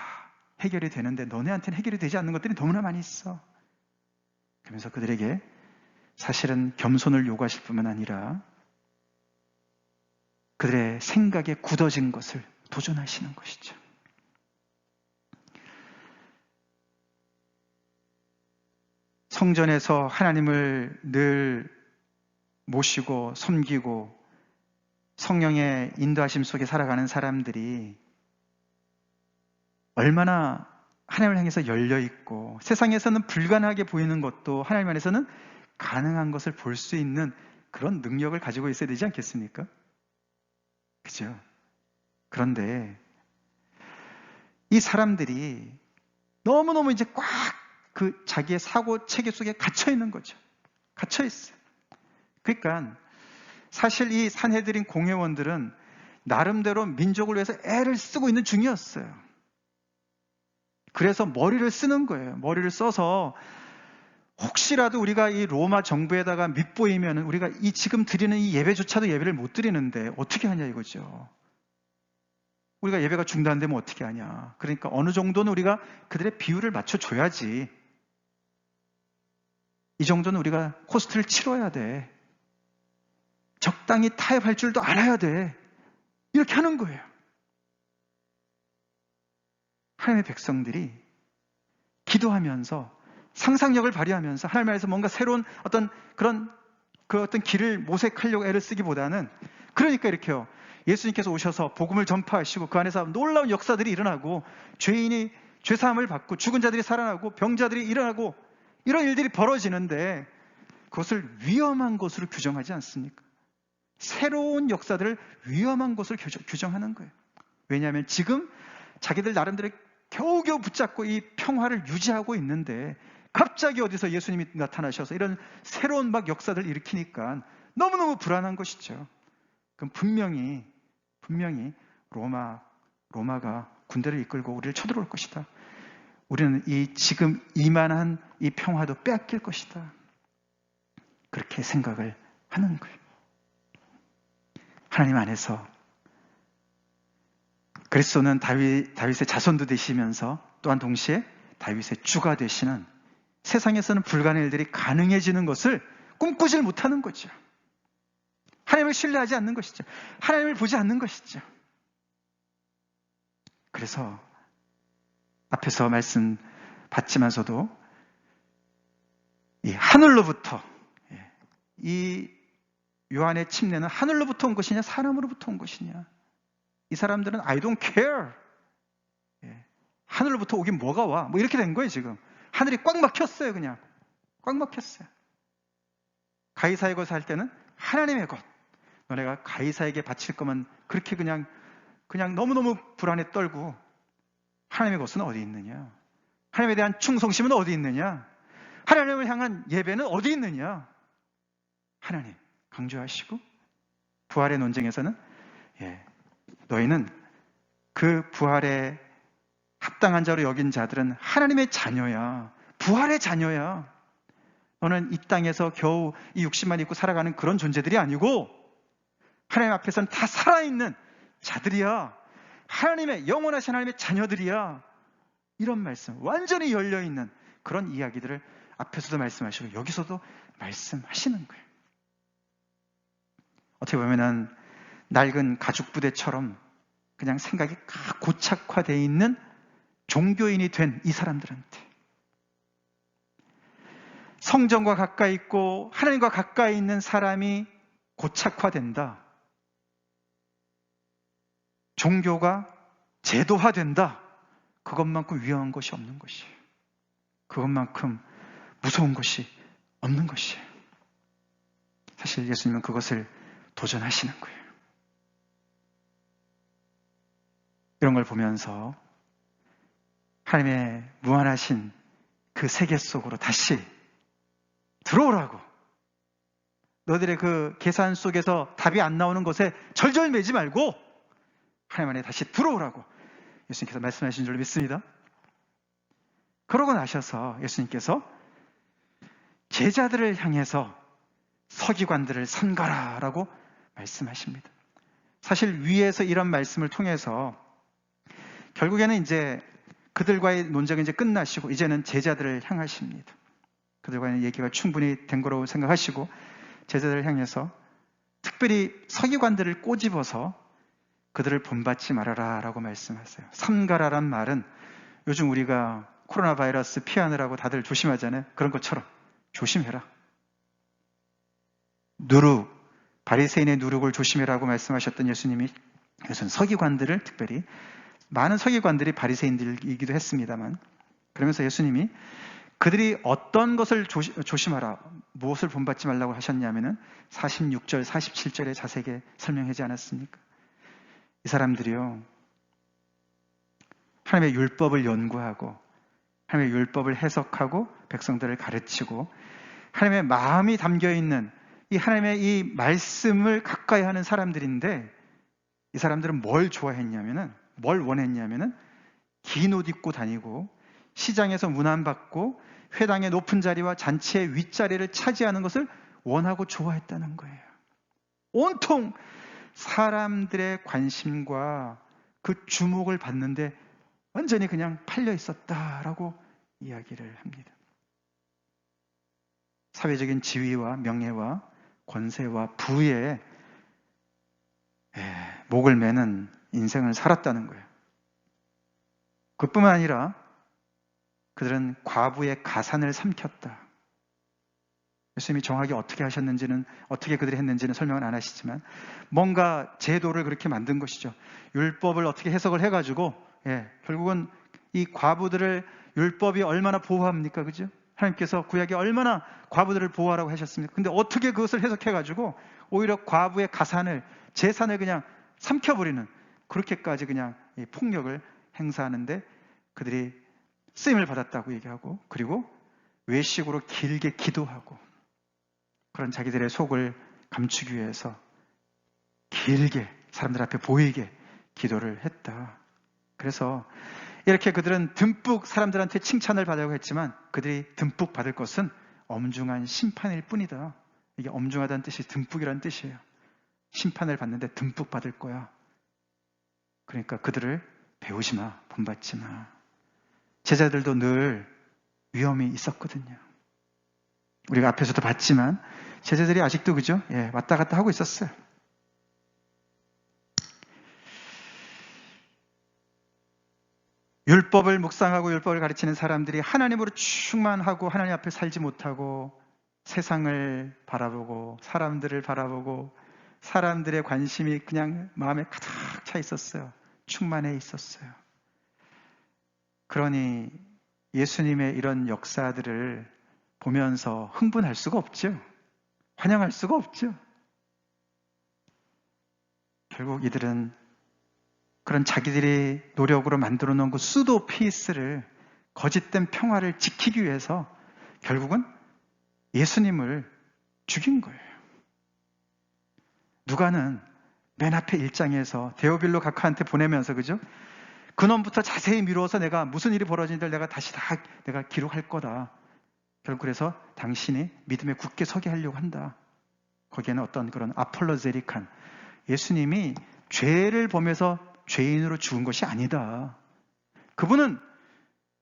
해결이 되는데 너네한테는 해결이 되지 않는 것들이 너무나 많이 있어. 그러면서 그들에게 사실은 겸손을 요구하실 뿐만 아니라 그들의 생각에 굳어진 것을 도전하시는 것이죠. 성전에서 하나님을 늘 모시고 섬기고 성령의 인도하심 속에 살아가는 사람들이 얼마나 하나님을 향해서 열려있고, 세상에서는 불가능하게 보이는 것도 하나님 안에서는 가능한 것을 볼 수 있는 그런 능력을 가지고 있어야 되지 않겠습니까? 그죠? 그런데 이 사람들이 너무너무 이제 꽉 그 자기의 사고 체계 속에 갇혀 있는 거죠. 갇혀 있어요. 그러니까 사실 이 산헤드린 공회원들은 나름대로 민족을 위해서 애를 쓰고 있는 중이었어요. 그래서 머리를 쓰는 거예요. 머리를 써서 혹시라도 우리가 이 로마 정부에다가 밉보이면 우리가 이 지금 드리는 이 예배조차도 예배를 못 드리는데 어떻게 하냐 이거죠. 우리가 예배가 중단되면 어떻게 하냐. 그러니까 어느 정도는 우리가 그들의 비율을 맞춰줘야지. 이 정도는 우리가 코스트를 치러야 돼. 적당히 타협할 줄도 알아야 돼. 이렇게 하는 거예요. 하나님의 백성들이 기도하면서 상상력을 발휘하면서 하나님 안에서 뭔가 새로운 어떤 어떤 길을 모색하려고 애를 쓰기보다는, 그러니까 이렇게요. 예수님께서 오셔서 복음을 전파하시고 그 안에서 놀라운 역사들이 일어나고 죄인이 죄사함을 받고 죽은 자들이 살아나고 병자들이 일어나고 이런 일들이 벌어지는데 그것을 위험한 것으로 규정하지 않습니까? 새로운 역사들을 위험한 것으로 규정하는 거예요. 왜냐하면 지금 자기들 나름대로 겨우겨우 붙잡고 이 평화를 유지하고 있는데 갑자기 어디서 예수님이 나타나셔서 이런 새로운 막 역사들을 일으키니까 너무너무 불안한 것이죠. 그럼 분명히 로마가 군대를 이끌고 우리를 쳐들어올 것이다. 우리는 이 지금 이만한 이 평화도 빼앗길 것이다. 그렇게 생각을 하는 거예요. 하나님 안에서 그리스도는 다윗의 자손도 되시면서 또한 동시에 다윗의 주가 되시는, 세상에서는 불가능한 일들이 가능해지는 것을 꿈꾸질 못하는 거죠. 하나님을 신뢰하지 않는 것이죠. 하나님을 보지 않는 것이죠. 그래서 앞에서 말씀 받지만서도 이 하늘로부터, 이 요한의 침례는 하늘로부터 온 것이냐 사람으로부터 온 것이냐. 이 사람들은 I don't care. 하늘로부터 오긴 뭐가 와. 뭐 이렇게 된 거예요 지금. 하늘이 꽉 막혔어요. 그냥 꽉 막혔어요. 가이사의 것을 할 때는 하나님의 것. 너네가 가이사에게 바칠 거면 그렇게 그냥 너무너무 불안에 떨고, 하나님의 것은 어디 있느냐? 하나님에 대한 충성심은 어디 있느냐? 하나님을 향한 예배는 어디 있느냐? 하나님 강조하시고, 부활의 논쟁에서는 너희는 그 부활에 합당한 자로 여긴 자들은 하나님의 자녀야. 부활의 자녀야. 너는 이 땅에서 겨우 이 육신만 입고 살아가는 그런 존재들이 아니고 하나님 앞에서는 다 살아있는 자들이야. 하나님의 영원하신 하나님의 자녀들이야. 이런 말씀, 완전히 열려있는 그런 이야기들을 앞에서도 말씀하시고 여기서도 말씀하시는 거예요. 어떻게 보면은 낡은 가죽 부대처럼 그냥 생각이 고착화되어 있는 종교인이 된 이 사람들한테, 성전과 가까이 있고 하나님과 가까이 있는 사람이 고착화된다. 종교가 제도화된다. 그것만큼 위험한 것이 없는 것이에요. 그것만큼 무서운 것이 없는 것이에요. 사실 예수님은 그것을 도전하시는 거예요. 이런 걸 보면서 하나님의 무한하신 그 세계 속으로 다시 들어오라고, 너희들의 그 계산 속에서 답이 안 나오는 것에 절절매지 말고 하나님 안에 다시 들어오라고 예수님께서 말씀하신 줄 믿습니다. 그러고 나셔서 예수님께서 제자들을 향해서 서기관들을 삼가라라고 말씀하십니다. 사실 위에서 이런 말씀을 통해서 결국에는 이제 그들과의 논쟁이 이제 끝나시고 이제는 제자들을 향하십니다. 그들과의 얘기가 충분히 된 거라고 생각하시고 제자들을 향해서 특별히 서기관들을 꼬집어서 그들을 본받지 말아라 라고 말씀하세요. 삼가라란 말은 요즘 우리가 코로나 바이러스 피하느라고 다들 조심하잖아요. 그런 것처럼 조심해라. 누룩, 바리새인의 누룩을 조심해라고 말씀하셨던 예수님이 이것은 서기관들을, 특별히 많은 서기관들이 바리새인들이기도 했습니다만, 그러면서 예수님이 그들이 어떤 것을 조심하라, 무엇을 본받지 말라고 하셨냐면은 46절, 47절에 자세하게 설명하지 않았습니까? 이 사람들이요, 하나님의 율법을 연구하고 하나님의 율법을 해석하고 백성들을 가르치고 하나님의 마음이 담겨있는 이 하나님의 이 말씀을 가까이 하는 사람들인데, 이 사람들은 뭘 좋아했냐면은, 뭘 원했냐면은 긴 옷 입고 다니고 시장에서 문안받고 회당의 높은 자리와 잔치의 윗자리를 차지하는 것을 원하고 좋아했다는 거예요. 온통 사람들의 관심과 그 주목을 받는데 완전히 그냥 팔려 있었다라고 이야기를 합니다. 사회적인 지위와 명예와 권세와 부에 목을 매는 인생을 살았다는 거예요. 그뿐만 아니라 그들은 과부의 가산을 삼켰다. 예수님이 정확히 어떻게 하셨는지는, 어떻게 그들이 했는지는 설명을 안 하시지만 뭔가 제도를 그렇게 만든 것이죠. 율법을 어떻게 해석을 해가지고 결국은 이 과부들을 율법이 얼마나 보호합니까? 그죠? 하나님께서 구약에 얼마나 과부들을 보호하라고 하셨습니까? 근데 어떻게 그것을 해석해가지고 오히려 과부의 가산을, 재산을 그냥 삼켜버리는, 그렇게까지 그냥 이 폭력을 행사하는데 그들이 쓰임을 받았다고 얘기하고, 그리고 외식으로 길게 기도하고, 그런 자기들의 속을 감추기 위해서 길게 사람들 앞에 보이게 기도를 했다. 그래서 이렇게 그들은 듬뿍 사람들한테 칭찬을 받으려고 했지만 그들이 듬뿍 받을 것은 엄중한 심판일 뿐이다. 이게 엄중하다는 뜻이 듬뿍이라는 뜻이에요. 심판을 받는데 듬뿍 받을 거야. 그러니까 그들을 배우지 마, 본받지 마. 제자들도 늘 위험이 있었거든요. 우리가 앞에서도 봤지만 제자들이 아직도 그죠? 왔다 갔다 하고 있었어요. 율법을 묵상하고 율법을 가르치는 사람들이 하나님으로 충만하고 하나님 앞에 살지 못하고 세상을 바라보고 사람들을 바라보고 사람들의 관심이 그냥 마음에 가득 차 있었어요. 충만해 있었어요. 그러니 예수님의 이런 역사들을 보면서 흥분할 수가 없죠. 환영할 수가 없죠. 결국 이들은 그런 자기들이 노력으로 만들어 놓은 그 수도 피스를, 거짓된 평화를 지키기 위해서 결국은 예수님을 죽인 거예요. 누가는 맨 앞에 1장에서 데오빌로 각하한테 보내면서 그죠? 근원부터 자세히 미루어서 내가 무슨 일이 벌어진지를 내가 다시 다 내가 기록할 거다. 결국 그래서 당신이 믿음에 굳게 서게 하려고 한다. 거기에는 어떤 그런 아폴로제릭한, 예수님이 죄를 범해서 죄인으로 죽은 것이 아니다. 그분은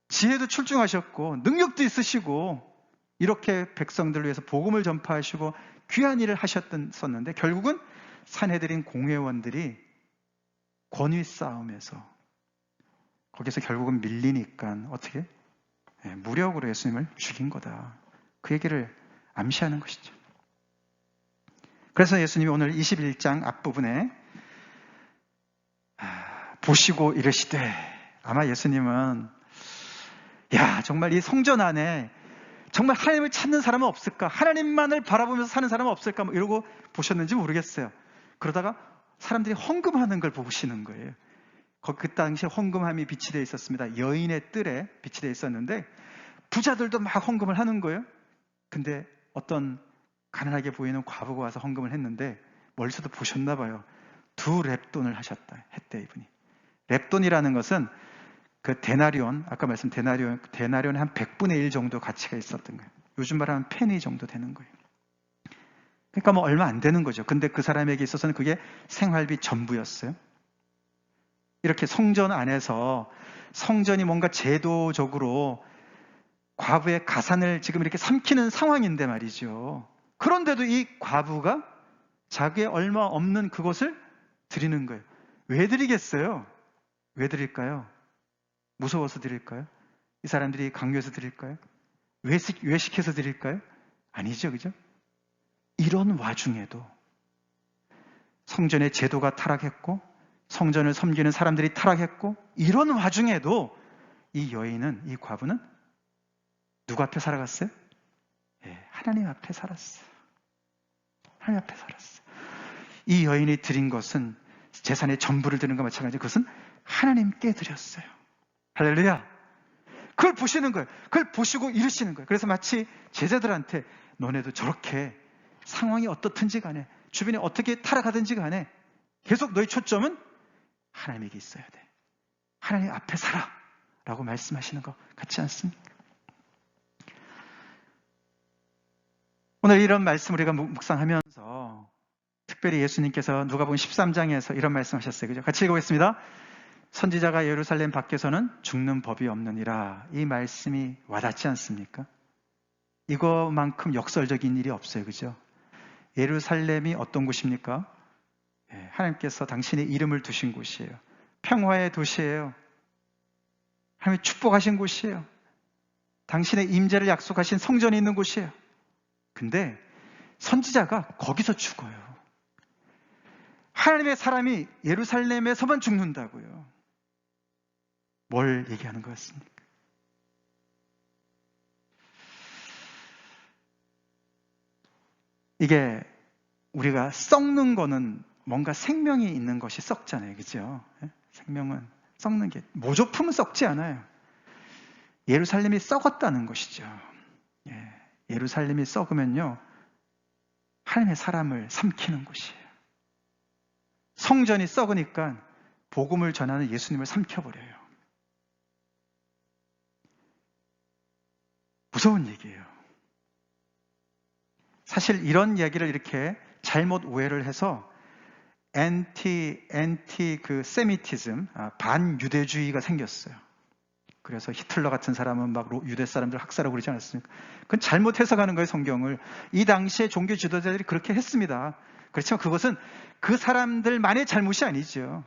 지혜도 출중하셨고 능력도 있으시고 이렇게 백성들을 위해서 복음을 전파하시고 귀한 일을 하셨었는데 결국은 산헤드린 공회원들이 권위 싸움에서 거기서 결국은 밀리니까 어떻게? 무력으로 예수님을 죽인 거다. 그 얘기를 암시하는 것이죠. 그래서 예수님이 오늘 21장 앞부분에 보시고 이르시되, 아마 예수님은 정말 이 성전 안에 정말 하나님을 찾는 사람은 없을까? 하나님만을 바라보면서 사는 사람은 없을까? 뭐 이러고 보셨는지 모르겠어요. 그러다가 사람들이 헌금하는 걸 보시는 거예요. 그 당시에 헌금함이 비치되어 있었습니다. 여인의 뜰에 비치되어 있었는데 부자들도 막 헌금을 하는 거예요. 근데 어떤 가난하게 보이는 과부가 와서 헌금을 했는데 멀리서도 보셨나 봐요. 2렙돈을 하셨다 했대, 이분이. 렙돈이라는 것은 그 데나리온, 아까 말씀 데나리온의 한 100분의 1 정도 가치가 있었던 거예요. 요즘 말하면 페니 정도 되는 거예요. 그러니까 뭐 얼마 안 되는 거죠. 근데 그 사람에게 있어서는 그게 생활비 전부였어요. 이렇게 성전 안에서 성전이 뭔가 제도적으로 과부의 가산을 지금 이렇게 삼키는 상황인데 말이죠. 그런데도 이 과부가 자기의 얼마 없는 그것을 드리는 거예요. 왜 드리겠어요? 왜 드릴까요? 무서워서 드릴까요? 이 사람들이 강요해서 드릴까요? 외식해서 드릴까요? 아니죠, 그죠? 이런 와중에도 성전의 제도가 타락했고 성전을 섬기는 사람들이 타락했고 이런 와중에도 이 여인은, 이 과부는 누구 앞에 살아갔어요? 하나님 앞에 살았어요. 하나님 앞에 살았어요. 이 여인이 드린 것은 재산의 전부를 드는 것과 마찬가지로 그것은 하나님께 드렸어요. 할렐루야. 그걸 보시는 거예요. 그걸 보시고 이르시는 거예요. 그래서 마치 제자들한테 너네도 저렇게 상황이 어떻든지 간에 주변이 어떻게 타락하든지 간에 계속 너희 초점은 하나님에게 있어야 돼. 하나님 앞에 살아 라고 말씀하시는 것 같지 않습니까? 오늘 이런 말씀 우리가 묵상하면서 특별히 예수님께서 누가복음 13장에서 이런 말씀하셨어요. 그죠? 같이 읽어보겠습니다. 선지자가 예루살렘 밖에서는 죽는 법이 없느니라. 이 말씀이 와닿지 않습니까? 이거만큼 역설적인 일이 없어요. 그죠? 예루살렘이 어떤 곳입니까? 하나님께서 당신의 이름을 두신 곳이에요. 평화의 도시예요. 하나님이 축복하신 곳이에요. 당신의 임재를 약속하신 성전이 있는 곳이에요. 근데 선지자가 거기서 죽어요. 하나님의 사람이 예루살렘에서만 죽는다고요. 뭘 얘기하는 거였습니까? 이게 우리가 썩는 거는 뭔가 생명이 있는 것이 썩잖아요. 그죠? 생명은 썩는 게, 모조품은 썩지 않아요. 예루살렘이 썩었다는 것이죠. 예루살렘이 썩으면요, 하나님의 사람을 삼키는 곳이에요. 성전이 썩으니까 복음을 전하는 예수님을 삼켜버려요. 무서운 얘기예요. 사실 이런 이야기를 이렇게 잘못 오해를 해서 그 세미티즘, 반유대주의가 생겼어요. 그래서 히틀러 같은 사람은 막 유대 사람들 학살하고 그러지 않았습니까? 그건 잘못 해석하는 거예요, 성경을. 이 당시에 종교 지도자들이 그렇게 했습니다. 그렇지만 그것은 그 사람들만의 잘못이 아니죠.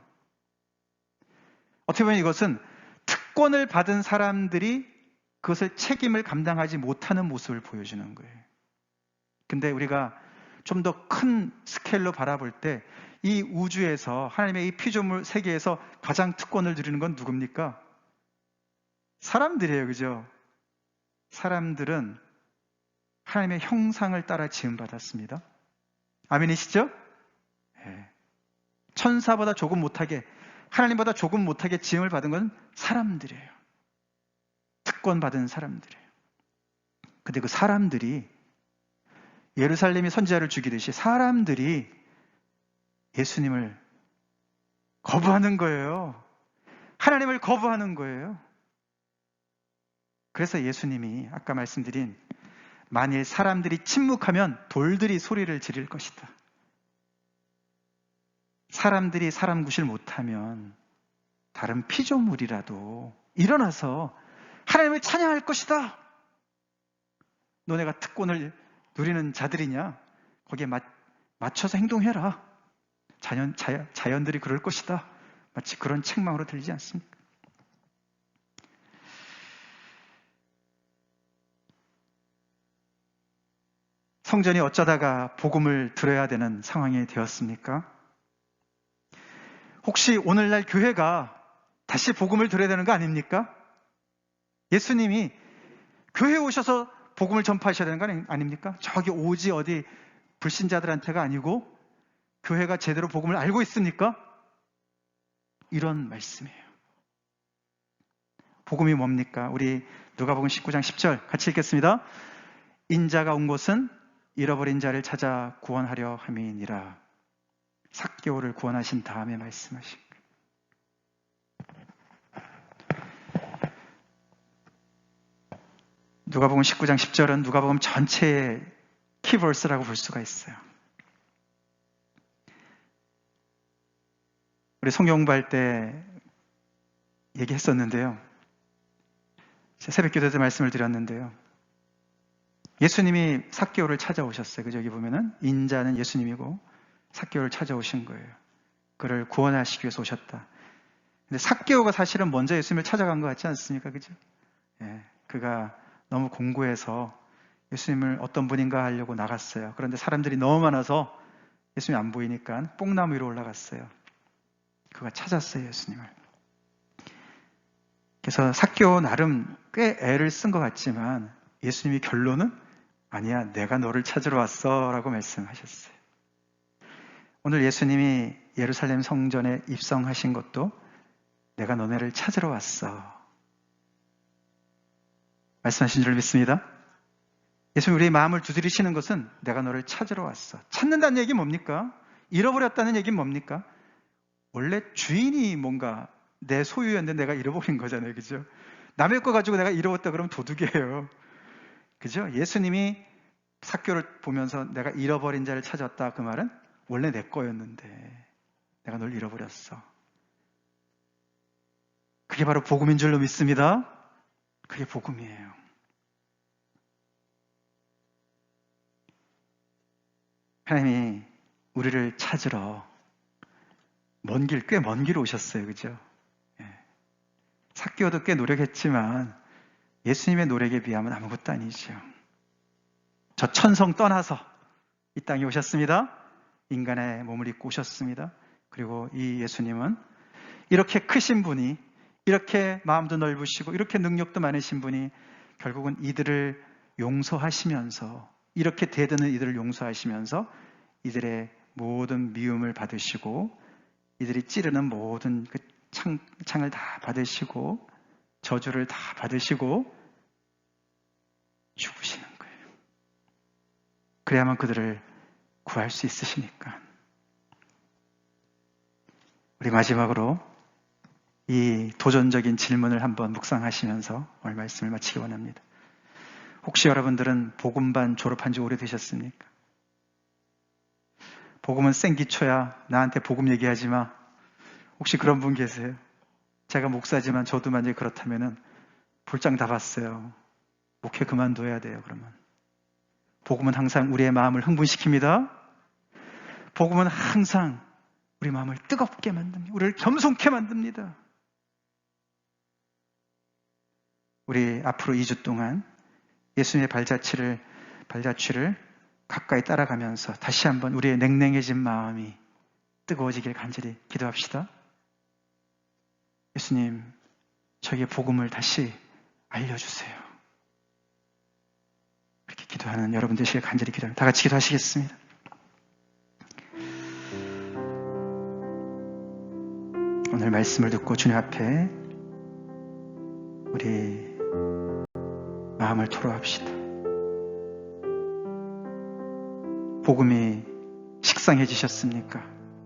어떻게 보면 이것은 특권을 받은 사람들이 그것을 책임을 감당하지 못하는 모습을 보여주는 거예요. 근데 우리가 좀 더 큰 스케일로 바라볼 때 이 우주에서, 하나님의 이 피조물 세계에서 가장 특권을 누리는 건 누굽니까? 사람들이에요. 그죠? 사람들은 하나님의 형상을 따라 지음받았습니다. 아멘이시죠? 네. 천사보다 조금 못하게, 하나님보다 조금 못하게 지음을 받은 건 사람들이에요. 특권 받은 사람들이에요. 근데 그 사람들이, 예루살렘이 선지자를 죽이듯이 사람들이 예수님을 거부하는 거예요. 하나님을 거부하는 거예요. 그래서 예수님이 아까 말씀드린, 만일 사람들이 침묵하면 돌들이 소리를 지를 것이다. 사람들이 사람 구실 못하면 다른 피조물이라도 일어나서 하나님을 찬양할 것이다. 너네가 특권을 누리는 자들이냐? 거기에 맞춰서 행동해라. 자연들이 그럴 것이다. 마치 그런 책망으로 들리지 않습니까? 성전이 어쩌다가 복음을 들어야 되는 상황이 되었습니까? 혹시 오늘날 교회가 다시 복음을 들어야 되는 거 아닙니까? 예수님이 교회에 오셔서 복음을 전파하셔야 되는 거 아닙니까? 저기 오지 어디 불신자들한테가 아니고 교회가 제대로 복음을 알고 있습니까? 이런 말씀이에요. 복음이 뭡니까? 우리 누가복음 19장 10절 같이 읽겠습니다. 인자가 온 곳은 잃어버린 자를 찾아 구원하려 함이니라. 삭개오를 구원하신 다음에 말씀하신 거예요. 누가복음 19장 10절은 누가복음 전체의 키버스라고 볼 수가 있어요. 우리 성경 공부할 때 얘기했었는데요. 새벽 기도 때 말씀을 드렸는데요. 예수님이 삭개오를 찾아오셨어요. 그죠? 여기 보면은 인자는 예수님이고 삭개오를 찾아오신 거예요. 그를 구원하시기 위해서 오셨다. 근데 삭개오가 사실은 먼저 예수님을 찾아간 것 같지 않습니까? 그죠? 그가 너무 공고해서 예수님을 어떤 분인가 하려고 나갔어요. 그런데 사람들이 너무 많아서 예수님이 안 보이니까 뽕나무 위로 올라갔어요. 그가 찾았어요, 예수님을. 그래서 삭개오 나름 꽤 애를 쓴 것 같지만 예수님이 결론은 아니야, 내가 너를 찾으러 왔어 라고 말씀하셨어요. 오늘 예수님이 예루살렘 성전에 입성하신 것도 내가 너네를 찾으러 왔어 말씀하신 줄 믿습니다. 예수님 우리의 마음을 두드리시는 것은 내가 너를 찾으러 왔어. 찾는다는 얘기 뭡니까? 잃어버렸다는 얘기는 뭡니까? 원래 주인이 뭔가 내 소유였는데 내가 잃어버린 거잖아요. 그죠? 남의 거 가지고 내가 잃어버렸다 그러면 도둑이에요. 그죠? 예수님이 삭개오를 보면서 내가 잃어버린 자를 찾았다 그 말은 원래 내 거였는데 내가 널 잃어버렸어. 그게 바로 복음인 줄로 믿습니다. 그게 복음이에요. 하나님이 우리를 찾으러 꽤 먼 길 오셨어요. 그죠? 삭개오도 꽤 노력했지만 예수님의 노력에 비하면 아무것도 아니죠. 저 천성 떠나서 이 땅에 오셨습니다. 인간의 몸을 입고 오셨습니다. 그리고 이 예수님은 이렇게 크신 분이, 이렇게 마음도 넓으시고 이렇게 능력도 많으신 분이 결국은 이들을 용서하시면서, 이렇게 대드는 이들을 용서하시면서 이들의 모든 미움을 받으시고 이들이 찌르는 모든 그 창을 다 받으시고 저주를 다 받으시고 죽으시는 거예요. 그래야만 그들을 구할 수 있으시니까. 우리 마지막으로 이 도전적인 질문을 한번 묵상하시면서 오늘 말씀을 마치기 원합니다. 혹시 여러분들은 복음반 졸업한 지 오래되셨습니까? 복음은 생기초야. 나한테 복음 얘기하지 마. 혹시 그런 분 계세요? 제가 목사지만 저도 만약에 그렇다면은 볼장 다 봤어요. 목회 그만둬야 돼요, 그러면. 복음은 항상 우리의 마음을 흥분시킵니다. 복음은 항상 우리 마음을 뜨겁게 만듭니다. 우리를 겸손케 만듭니다. 우리 앞으로 2주 동안 예수님의 발자취를 가까이 따라가면서 다시 한번 우리의 냉랭해진 마음이 뜨거워지길 간절히 기도합시다. 예수님, 저에게 복음을 다시 알려주세요. 이렇게 기도하는 여러분 되시길 간절히 기도합니다. 다 같이 기도하시겠습니다. 오늘 말씀을 듣고 주님 앞에 우리 마음을 토로합시다. 복음이 식상해지셨습니까?